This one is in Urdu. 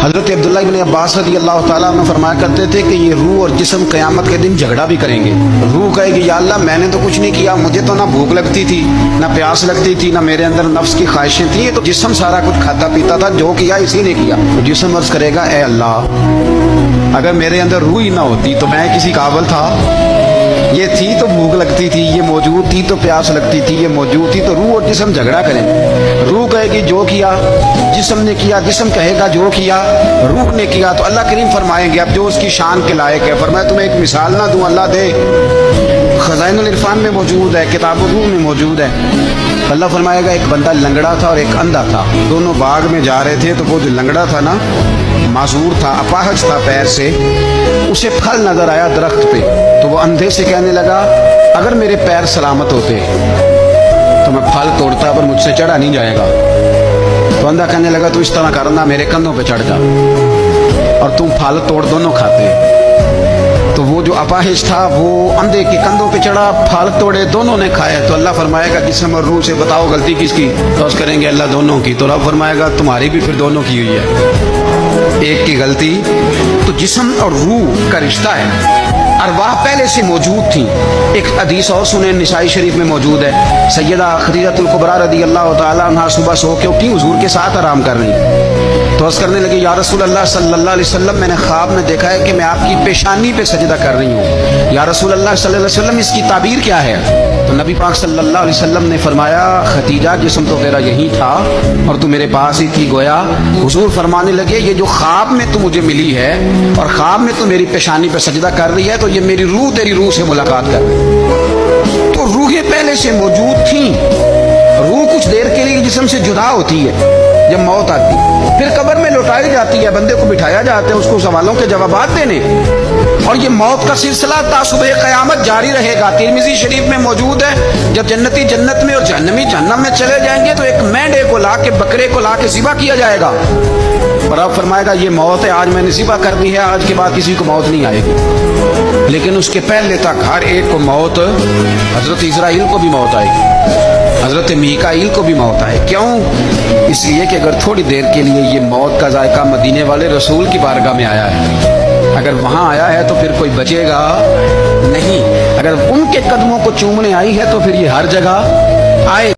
حضرت عبداللہ ابن عباس رضی اللہ تعالیٰ عنہ فرمایا کرتے تھے کہ یہ روح اور جسم قیامت کے دن جھگڑا بھی کریں گے۔ روح کہے گی یا اللہ میں نے تو کچھ نہیں کیا، مجھے تو نہ بھوک لگتی تھی نہ پیاس لگتی تھی نہ میرے اندر نفس کی خواہشیں تھیں، یہ تو جسم سارا کچھ کھاتا پیتا تھا، جو کیا اسی نے کیا۔ تو جسم عرض کرے گا اے اللہ اگر میرے اندر روح ہی نہ ہوتی تو میں کسی قابل تھا؟ یہ تھی تو بھوک لگتی تھی، یہ موجود تھی تو پیاس لگتی تھی، یہ موجود تھی، تو روح اور جسم جھگڑا کریں۔ روح کہے گی جو کیا جسم نے کیا، جسم کہے گا جو کیا روح نے کیا۔ تو اللہ کریم فرمائیں گے اب جو اس کی شان کے لائق ہے، فرمایا تمہیں ایک مثال نہ دوں؟ اللہ دے، خزائن العرفان میں موجود ہے، کتاب الروح میں موجود ہے۔ اللہ فرمائے گا ایک بندہ لنگڑا تھا اور ایک اندھا تھا، دونوں باغ میں جا رہے تھے، تو وہ جو لنگڑا تھا نا، معذور تھا، اپاہج تھا پیر سے، اسے پھل نظر آیا درخت پہ، تو وہ اندھے سے کہنے لگا اگر میرے پیر سلامت ہوتے تو میں پھل توڑتا پر مجھ سے چڑھا نہیں جائے گا۔ تو اندھا کہنے لگا تو اس طرح کرنا، میرے کندھوں پہ چڑھ جا اور تم پھل توڑ دونوں کھاتے۔ تو وہ جو اپاہج تھا وہ اندھے کے کندھوں پہ چڑھا، پھل توڑے، دونوں نے کھائے۔ تو اللہ فرمائے گا جسم اور روح سے بتاؤ غلطی کس کی؟ تو اس کریں گے اللہ دونوں کی۔ تو رب فرمائے گا تمہاری بھی پھر دونوں کی ہوئی ہے، ایک کی غلطی۔ تو جسم اور روح کا رشتہ ہے، ارواح پہلے سے موجود تھیں۔ ایک حدیث اور سنیں، نسائی شریف میں موجود ہے، سیدہ خدیجہ الکبریٰ رضی اللہ تعالیٰ عنہا صبح سو کے اٹھی، حضور کے ساتھ آرام کر رہی، تو عرض کرنے لگی یا رسول اللہ صلی اللہ علیہ وسلم میں نے خواب میں دیکھا ہے کہ میں آپ کی پیشانی پہ سجدہ کر رہی ہوں، یا رسول اللہ صلی اللہ علیہ وسلم اس کی تعبیر کیا ہے؟ تو نبی پاک صلی اللہ علیہ وسلم نے فرمایا خدیجہ جسم تو تیرا یہی تھا اور تو میرے پاس ہی تھی گویا۔ حضور فرمانے لگے یہ جو خواب میں تو مجھے ملی ہے اور خواب میں تو میری پیشانی پہ سجدہ کر رہی ہے، تو یہ میری روح تیری روح سے ملاقات کر رہی ہے۔ تو روحیں پہلے سے موجود تھیں۔ روح کچھ دیر کے لیے جسم سے جدا ہوتی ہے جب موت آتی، پھر قبر میں لوٹائی جاتی ہے، بندے کو بٹھایا جاتا ہے اس کو سوالوں کے جوابات دینے، اور یہ موت کا سلسلہ تا صبح قیامت جاری رہے گا۔ ترمذی شریف میں موجود ہے جب جنتی جنت میں اور جہنمی جہنم میں چلے جائیں گے تو ایک مینڈے کو لا کے، بکرے کو لا کے ذبح کیا جائے گا، اور اب فرمائے گا یہ موت ہے، آج میں نے ذبح کر دی ہے، آج کے بعد کسی کو موت نہیں آئے گی۔ لیکن اس کے پہلے تک ہر ایک کو موت، حضرت اسرائیل کو بھی موت آئے گی، حضرت میکائیل کو بھی موت آئے۔ کیوں؟ اس لیے کہ اگر تھوڑی دیر کے لیے یہ موت کا ذائقہ مدینے والے رسول کی بارگاہ میں آیا ہے، اگر وہاں آیا ہے تو پھر کوئی بچے گا نہیں، اگر ان کے قدموں کو چومنے آئی ہے تو پھر یہ ہر جگہ آئے۔